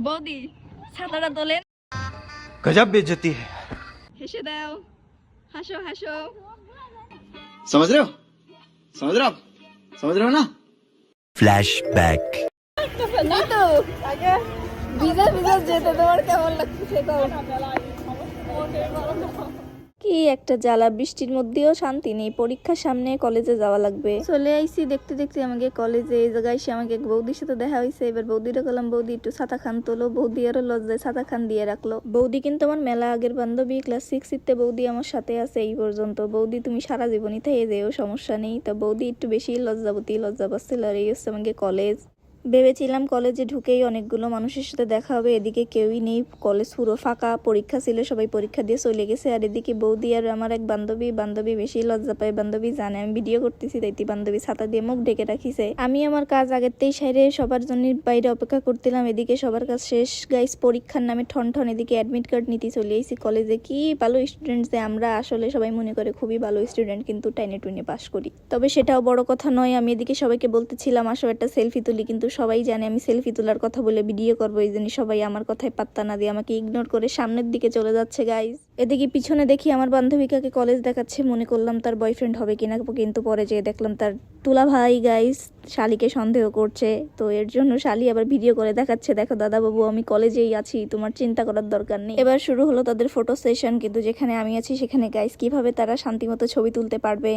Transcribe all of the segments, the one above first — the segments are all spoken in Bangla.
বৌদি ছাতাটা তোলেন। गजब बेइज्जती है। হেসে দাও, হাসো হাসো। समझ रहे हो समझ रहे हो ना। फ्लैशबैक। তো আগে ভিজা ভিজা যেতে তোমার কেমন লাগছে তো? কি একটা জ্বালা, বৃষ্টির মধ্যেও শান্তি নেই। পরীক্ষার সামনে কলেজে যাওয়া লাগবে। চলে আইছি দেখতে দেখতে আমাকে কলেজে। এই জায়গায় এসে আমাকে এক বৌদির সাথে দেখা হয়েছে। এবার বৌদিরা বললাম বৌদি একটু ছাতা খান তোলো। বৌদি আরো লজ্জায় ছাতা খান দিয়ে রাখলো। বৌদি কিন্তু আমার মেলা আগের বান্ধবী, ক্লাস 6 বৌদি আমার সাথে আছে এই পর্যন্ত। বৌদি তুমি সারা জীবনই থেকে যেও, সমস্যা নেই। তো বৌদি একটু বেশি লজ্জাবতী, লজ্জা পাচ্ছিল। আর এই হচ্ছে আমাকে কলেজ। ভেবেছিলাম কলেজে ঢুকেই অনেকগুলো মানুষের সাথে দেখা হবে, এদিকে কেউই নেই, কলেজ পুরো ফাঁকা। পরীক্ষা ছিল, সবাই পরীক্ষা দিয়ে চলে গেছে। আর এদিকে বৌদি আর আমার এক বান্ধবী বেশি লজ্জা পায়। বান্ধবী জানে আমি ভিডিও করতেছি, তাইতে বান্ধবী ছাতা দিয়ে মুখ ঢেকে রাখিছে। আমি আমার কাজ আগেরতেই সাইরে সবার জন্য বাইরে অপেক্ষা করছিলাম। এদিকে সবার কাজ শেষ গাইস, পরীক্ষার নামে ঠন। এদিকে অ্যাডমিট কার্ড নিতে চলে এসেছি কলেজে। কি ভালো স্টুডেন্ট যে আমরা, আসলে সবাই মনে করে খুবই ভালো স্টুডেন্ট, কিন্তু টাইনে টুইনে পাস করি। তবে সেটাও বড় কথা নয়। আমি এদিকে সবাইকে বলতেছিলাম আসো একটা সেলফি তুলি, কিন্তু সবাই জানে আমি সেলফি তোলার কথা বলে ভিডিও করবো, এই জন্য সবাই আমার কথায় পাত্তা না দিয়ে আমাকে ইগনোর করে সামনের দিকে চলে যাচ্ছে গাইজ। এদিকে পিছনে দেখি আমার বান্ধবীকে কলেজ দেখাচ্ছে, মনে করলাম তার বয়ফ্রেন্ড হবে কিনা, কিন্তু পরে যেয়ে দেখলাম তার তুলা ভাই গাইজ। শালিকে সন্দেহ করছে, তো এর জন্য শালি আবার ভিডিও করে দেখাচ্ছে, দেখো দাদা বাবু আমি কলেজেই আছি, তোমার চিন্তা করার দরকার নেই। এবার শুরু হলো তাদের ফটো সেশন, কিন্তু যেখানে আমি আছি সেখানে গাইজ কিভাবে তারা শান্তিমতো ছবি তুলতে পারবে।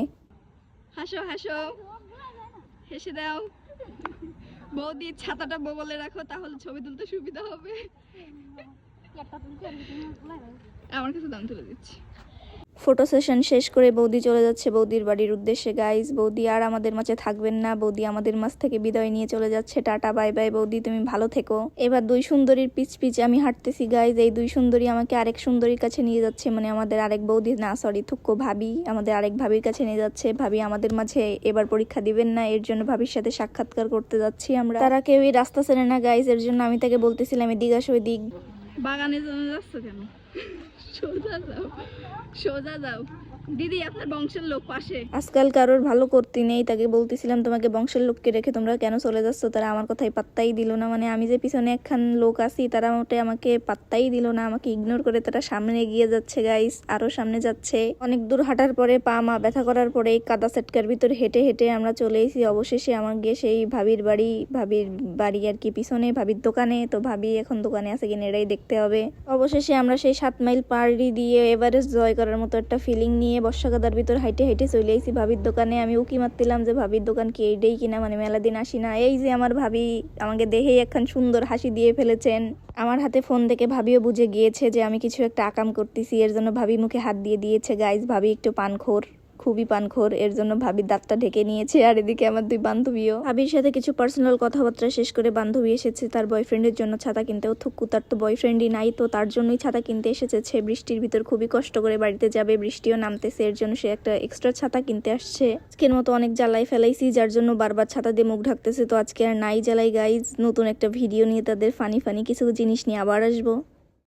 হাসো হাসো, হেসে দাও। বৌদি ছাতাটা বগলে রাখো, তাহলে ছবি তুলতে সুবিধা হবে। আমার কাছে দাম তুলে দিচ্ছি। ফটো সেশন শেষ করে বৌদি চলে যাচ্ছে বৌদির বাড়ির উদ্দেশ্যে গাইজ। বৌদি আর আমাদের মাঝে থাকবেন না, বৌদি আমাদের মাঝ থেকে বিদায় নিয়ে চলে যাচ্ছে। টাটা বাই বাই বৌদি, তুমি ভালো থেকো। এবার দুই সুন্দরীর পিছ আমি হাঁটতেছি গাইজ। এই দুই সুন্দরী আমাকে আরেক সুন্দরীর কাছে নিয়ে যাচ্ছে, মানে আমাদের আরেক বৌদি না সরি থুক্কো ভাবি, আমাদের আরেক ভাবির কাছে নিয়ে যাচ্ছে। ভাবি আমাদের মাঝে এবার পরীক্ষা দিবেন না, এর জন্য ভাবির সাথে সাক্ষাৎকার করতে যাচ্ছি আমরা। তারা কেউই রাস্তা চেনে না গাইজ, এর জন্য আমি তাকে বলতেছিলাম এদিক আসো এদিক। বাগানে জন্য যাচ্ছ কেন? সোজা যাও দিদি, আপনার বংশের লোক পাশে। আজকাল কারোর ভালো করতে নেই, তাকে বলতেছিলাম তোমাকে বংশের লোককে রেখে তোমরা কেন চলে যাচ্ছ? তারা আমার কথাই পাত্তাই দিল না, মানে আমি যে পিছনে একখান লোক আছি তারা মোটে আমাকে পাত্তাই দিল না, আমাকে ইগনোর করে তারা সামনে এগিয়ে যাচ্ছে গাইস, আরো সামনে যাচ্ছে। অনেক দূর হাঁটার পরে পা মা ব্যথা করার পরে এই কাদা সেটকার ভিতরে হেঁটে হেঁটে আমরা চলে এসেছি অবশেষে আমার গিয়ে সেই ভাবির বাড়ি আর কি পিছনে ভাবির দোকানে। তো ভাবি এখন দোকানে আছে কিনা এটাই দেখতে হবে। অবশেষে আমরা সেই 7 মাইল পাড়ি দিয়ে এভারেস্ট জয় করার মতো একটা ফিলিং নিয়ে বর্ষাকাদার ভিতর হাইটে হাইটে চলে আইছি ভাবির দোকানে। আমি উকি মারতিলাম যে ভাবির দোকান কি এইটাই কিনা, মানে মেলা দিন আসি না। এই যে আমার ভাবি আমাকে দেখেই একখান সুন্দর হাসি দিয়ে ফেলেছেন। আমার হাতে ফোন দেখে ভাবিও বুঝে গিয়েছে যে আমি কিছু একটা আকাম করতেছি, এর জন্য ভাবি মুখে হাত দিয়ে দিয়েছে গাইজ। ভাবি একটু পানখোর, খুবই পানখোর, এর জন্য ভাবির দাঁতটা ঢেকে নিয়েছে। আর এদিকে আমার দুই বান্ধবীও। ভাবির সাথে কিছু পার্সোনাল কথাবার্তা শেষ করে বান্ধবী এসেছে তার বয়ফ্রেন্ডের জন্য ছাতা কিনতে। ও থুক্কু, তার তো বয়ফ্রেন্ডই নাই, তো তার জন্যই ছাতা কিনতে এসেছে। সে বৃষ্টির ভিতর খুবই কষ্ট করে বাড়িতে যাবে, বৃষ্টিও নামতেছে, এর জন্য সে একটা এক্সট্রা ছাতা কিনতে আসছে। আজকের মতো অনেক জ্বালাই ফেলাইছি, যার জন্য বারবার ছাতা দিয়ে মুখ ঢাকতেছে। তো আজকে আর নাই জ্বালাই গাইজ, নতুন একটা ভিডিও নিয়ে তাদের ফানি কিছু জিনিস নিয়ে আবার আসবো।